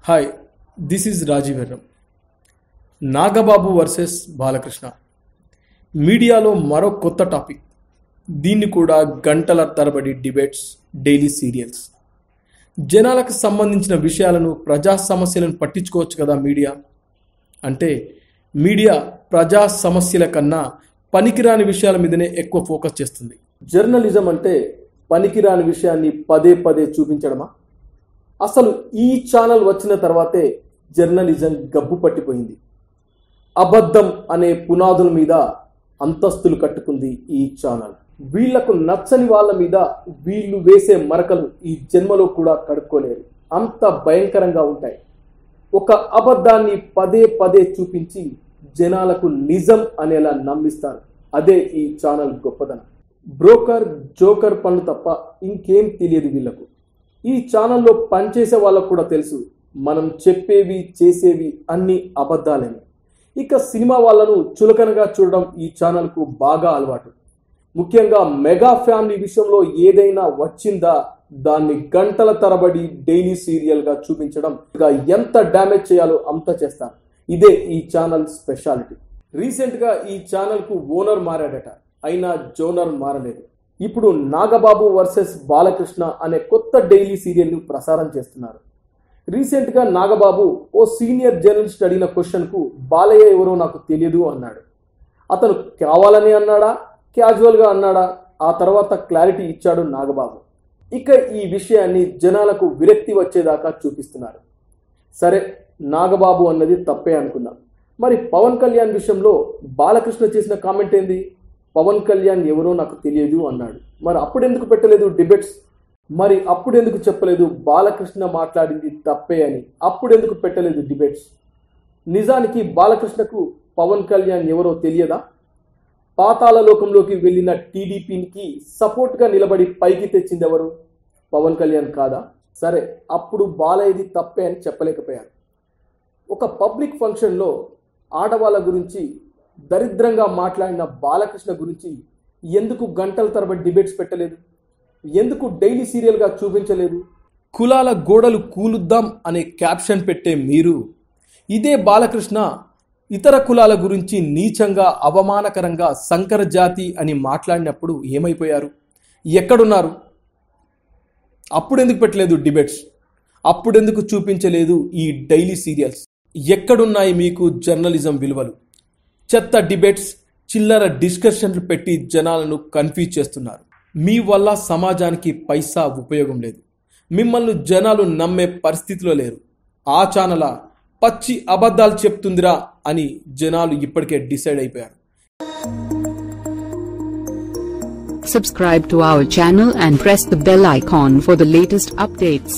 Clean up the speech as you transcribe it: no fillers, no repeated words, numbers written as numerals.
Hi, this is Rajeev Verram. Nagababu versus Balakrishna. మీడియాలో మరో కొత్త టాపిక్. దీన్ని కూడా గంటల తరబడి డిబేట్స్, డైలీ సీరియల్స్. జనాలకు సంబంధించిన విషయాలను, ప్రజా సమస్యలను పట్టించుకోవచ్చు కదా మీడియా. అంటే మీడియా ప్రజా సమస్యల కన్నా పనికిరాని విషయాల మీదనే ఎక్కువ ఫోకస్ చేస్తుంది. జర్నలిజం అంటే పనికిరాని విషయాన్ని పదే పదే చూపించడమా? అసలు ఈ ఛానల్ వచ్చిన తర్వాతే జర్నలిజం గబ్బు పట్టిపోయింది. అబద్ధం అనే పునాదుల మీద అంతస్తులు కట్టుకుంది ఈ ఛానల్. వీళ్లకు నచ్చని వాళ్ళ మీద వీళ్ళు వేసే మరకలు ఈ జన్మలో కూడా కడుక్కోలేరు. అంత భయంకరంగా ఉంటాయి. ఒక అబద్ధాన్ని పదే పదే చూపించి జనాలకు నిజం అనేలా నమ్మిస్తారు. అదే ఈ ఛానల్ గొప్పదనం. బ్రోకర్, జోకర్ పనులు తప్ప ఇంకేం తెలియదు వీళ్లకు. ఈ ఛానల్లో పనిచేసే వాళ్ళకు కూడా తెలుసు మనం చెప్పేవి, చేసేవి అన్ని అబద్ధాలని. ఇక సినిమా వాళ్ళను చులకనగా చూడడం ఈ ఛానల్కు బాగా అలవాటు. ముఖ్యంగా మెగా ఫ్యామిలీ విషయంలో ఏదైనా వచ్చిందా దాన్ని గంటల తరబడి డైలీ సీరియల్గా చూపించడం, ఇక ఎంత డ్యామేజ్ చేయాలో అంత చేస్తారు. ఇదే ఈ ఛానల్ స్పెషాలిటీ. రీసెంట్గా ఈ ఛానల్కు ఓనర్ మారాడట, అయినా జోనర్ మారలేదు. ఇప్పుడు నాగబాబు వర్సెస్ బాలకృష్ణ అనే కొత్త డైలీ సీరియల్ను ప్రసారం చేస్తున్నారు. రీసెంట్గా నాగబాబు ఓ సీనియర్ జర్నలిస్ట్ అడిగిన క్వశ్చన్కు బాలయ్య ఎవరో నాకు తెలియదు అన్నాడు. అతను కావాలని అన్నాడా, క్యాజువల్గా అన్నాడా? ఆ తర్వాత క్లారిటీ ఇచ్చాడు నాగబాబు. ఇక ఈ విషయాన్ని జనాలకు విరక్తి వచ్చేదాకా చూపిస్తున్నారు. సరే, నాగబాబు అన్నది తప్పే అనుకుందాం. మరి పవన్ కళ్యాణ్ విషయంలో బాలకృష్ణ చేసిన కామెంట్ ఏంది? పవన్ కళ్యాణ్ ఎవరో నాకు తెలియదు అన్నాడు. మరి అప్పుడెందుకు పెట్టలేదు డిబేట్స్? మరి అప్పుడెందుకు చెప్పలేదు బాలకృష్ణ మాట్లాడింది తప్పే అని? అప్పుడెందుకు పెట్టలేదు డిబేట్స్? నిజానికి బాలకృష్ణకు పవన్ కళ్యాణ్ ఎవరో తెలియదా? పాతాళ లోకంలోకి వెళ్ళిన టీడీపీకి సపోర్ట్గా నిలబడి పైకి తెచ్చింది ఎవరు? పవన్ కళ్యాణ్ కాదా? సరే, అప్పుడు బాలయ్యది తప్పే అని చెప్పలేకపోయారు. ఒక పబ్లిక్ ఫంక్షన్లో ఆడవాళ్ళ గురించి దరిద్రంగా మాట్లాడిన బాలకృష్ణ గురించి ఎందుకు గంటల తరబడి డిబేట్స్ పెట్టలేదు? ఎందుకు డైలీ సీరియల్గా చూపించలేదు? కులాల గోడలు కూలుద్దాం అనే క్యాప్షన్ పెట్టే మీరు ఇదే బాలకృష్ణ ఇతర కులాల గురించి నీచంగా, అవమానకరంగా సంకర జాతి అని మాట్లాడినప్పుడు ఏమైపోయారు? ఎక్కడున్నారు? అప్పుడెందుకు పెట్టలేదు డిబేట్స్? అప్పుడెందుకు చూపించలేదు ఈ డైలీ సీరియల్స్? ఎక్కడున్నాయి మీకు జర్నలిజం విలువలు? చెత్త డిబేట్స్, చిల్లర డిస్కషన్లు పెట్టి జనాలను కన్ఫ్యూజ్ చేస్తున్నారు. మీ వల్ల సమాజానికి పైసా ఉపయోగం లేదు. మిమ్మల్ని జనాలు నమ్మే పరిస్థితిలో లేరు. ఆ ఛానల్ పచ్చి అబద్ధాలు చెప్తుందిరా అని జనాలు ఇప్పటికే డిసైడ్ అయిపోయారు. Subscribe to our channel and press the bell icon for the latest updates.